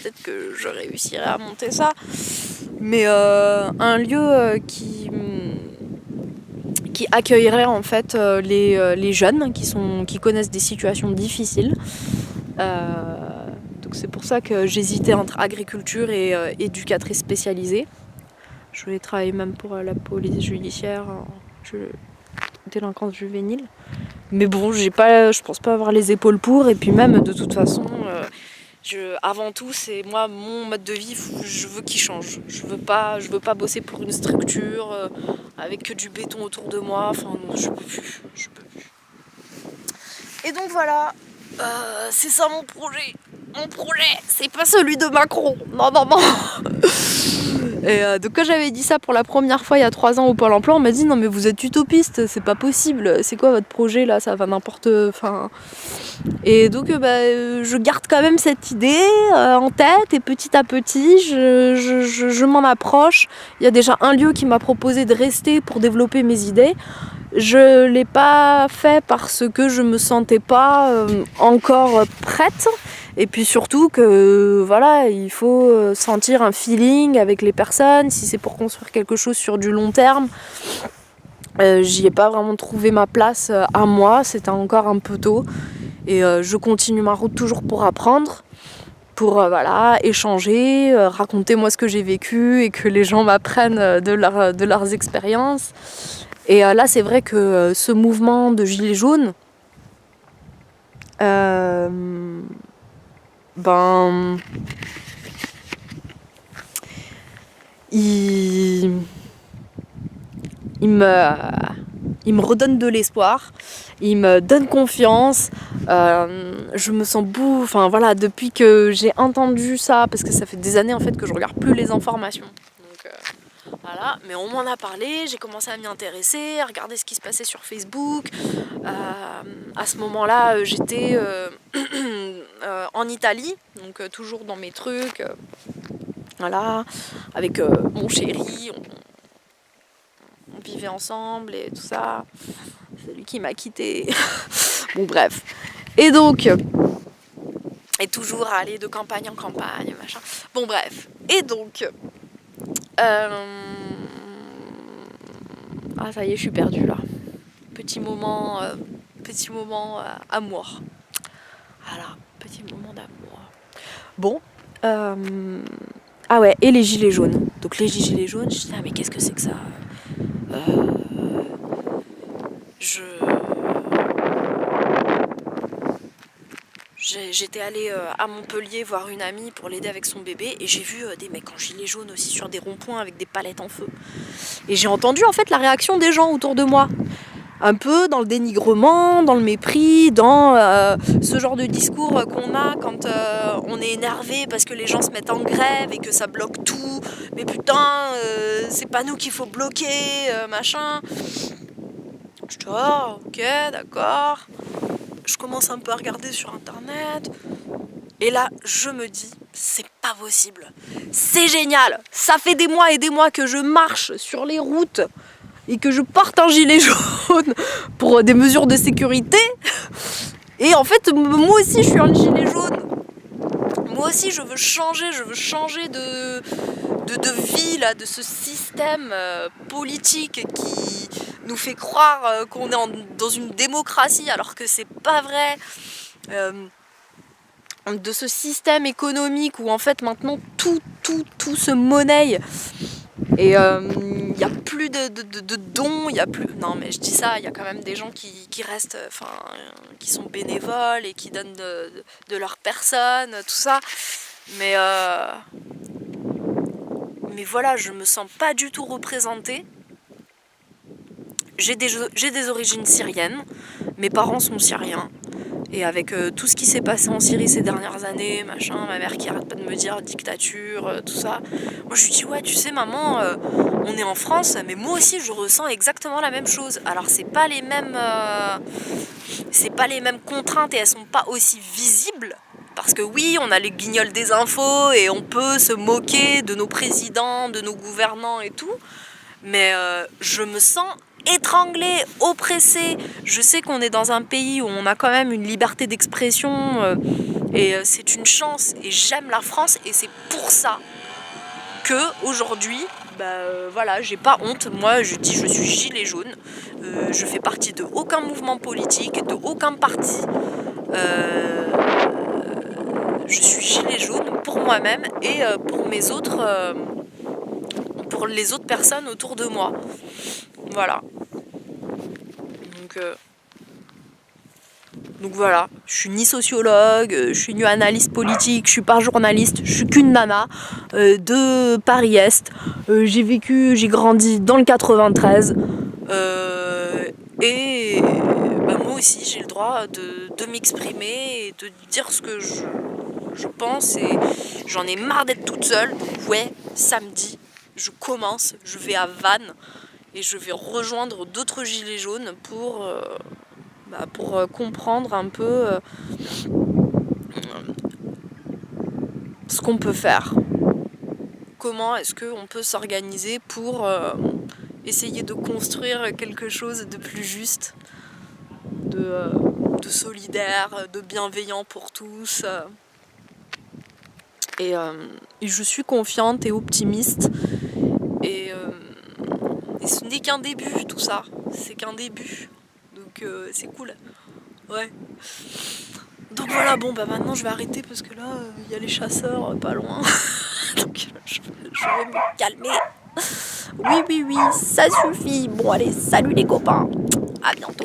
peut-être que je réussirai à monter ça. Mais un lieu qui accueillerait en fait les jeunes qui connaissent des situations difficiles. Donc c'est pour ça que j'hésitais entre agriculture et éducatrice spécialisée. Je voulais travailler même pour la police judiciaire, délinquance juvénile. Mais bon, je pense pas avoir les épaules pour. Et puis même, de toute façon, avant tout, c'est moi, mon mode de vie, je veux qu'il change. Je veux pas bosser pour une structure avec que du béton autour de moi. Enfin, non, je peux plus. Et donc voilà, c'est ça mon projet. Mon projet, c'est pas celui de Macron. Non. Et donc quand j'avais dit ça pour la première fois il y a 3 ans au Pôle emploi, on m'a dit non mais vous êtes utopiste, c'est pas possible, c'est quoi votre projet là, ça va n'importe... Et donc je garde quand même cette idée en tête et petit à petit je m'en approche. Il y a déjà un lieu qui m'a proposé de rester pour développer mes idées. Je l'ai pas fait parce que je me sentais pas encore prête. Et puis surtout que voilà, il faut sentir un feeling avec les personnes, si c'est pour construire quelque chose sur du long terme. J'y ai pas vraiment trouvé ma place à moi, c'était encore un peu tôt. Et je continue ma route toujours pour apprendre, pour échanger, raconter moi ce que j'ai vécu et que les gens m'apprennent de leurs expériences. Et là c'est vrai que ce mouvement de gilets jaunes, il me redonne de l'espoir, il me donne confiance, je me sens depuis que j'ai entendu ça, parce que ça fait des années en fait que je regarde plus les informations. Donc, voilà, mais on m'en a parlé, j'ai commencé à m'y intéresser, à regarder ce qui se passait sur Facebook. À ce moment-là, j'étais en Italie, donc toujours dans mes trucs, avec mon chéri, on vivait ensemble et tout ça. C'est lui qui m'a quitté. Bon bref. Et donc, et toujours à aller de campagne en campagne, machin. Bon bref. Et donc, ça y est, je suis perdue là. Petit moment amour. Voilà, petit moment d'amour. Bon. Et les gilets jaunes. Donc les gilets jaunes, je disais, mais qu'est-ce que c'est que ça ? J'étais allée à Montpellier voir une amie pour l'aider avec son bébé et j'ai vu des mecs en gilets jaunes aussi sur des ronds-points avec des palettes en feu. Et j'ai entendu en fait la réaction des gens autour de moi. Un peu dans le dénigrement, dans le mépris, dans ce genre de discours qu'on a quand on est énervé parce que les gens se mettent en grève et que ça bloque tout. Mais putain, c'est pas nous qu'il faut bloquer, machin. Je dis, oh, ok, d'accord. Je commence un peu à regarder sur internet. Et là, je me dis, c'est pas possible. C'est génial. Ça fait des mois et des mois que je marche sur les routes et que je porte un gilet jaune pour des mesures de sécurité. Et en fait, moi aussi, je suis un gilet jaune. Moi aussi, je veux changer de vie, là, de ce système politique qui nous fait croire qu'on est dans une démocratie alors que c'est pas vrai. De ce système économique où en fait maintenant tout se monnaie. Et il n'y a plus de dons, il y a plus... Non mais je dis ça, il y a quand même des gens qui restent, qui sont bénévoles et qui donnent de leur personne, tout ça. Mais voilà, je me sens pas du tout représentée. J'ai des origines syriennes, mes parents sont syriens. Et avec tout ce qui s'est passé en Syrie ces dernières années, machin, ma mère qui arrête pas de me dire dictature, tout ça. Moi je lui dis, ouais, tu sais maman, on est en France, mais moi aussi je ressens exactement la même chose. Alors c'est pas les mêmes contraintes et elles sont pas aussi visibles. Parce que oui, on a les guignols des infos et on peut se moquer de nos présidents, de nos gouvernants et tout. Mais je me sens étranglée, oppressée. Je sais qu'on est dans un pays où on a quand même une liberté d'expression Et c'est une chance et j'aime la France et c'est pour ça que aujourd'hui, voilà, j'ai pas honte. Moi, je dis je suis gilet jaune. Je fais partie de aucun mouvement politique, de aucun parti. Je suis gilet jaune pour moi-même et pour les autres personnes autour de moi. Voilà. Donc voilà, je suis ni sociologue, je suis ni analyste politique, je suis pas journaliste, je suis qu'une nana de Paris-Est. J'ai grandi dans le 93 et moi aussi j'ai le droit de m'exprimer et de dire ce que je pense et j'en ai marre d'être toute seule. Donc ouais, samedi, je commence, je vais à Vannes et je vais rejoindre d'autres gilets jaunes pour comprendre un peu ce qu'on peut faire. Comment est-ce qu'on peut s'organiser pour essayer de construire quelque chose de plus juste, de solidaire, de bienveillant pour tous. Et je suis confiante et optimiste. Et ce n'est qu'un début, tout ça. C'est qu'un début. Donc c'est cool. Ouais. Donc voilà, maintenant je vais arrêter parce que là, il y a les chasseurs pas loin. Donc je vais me calmer. Oui, ça suffit. Bon allez, salut les copains. À bientôt.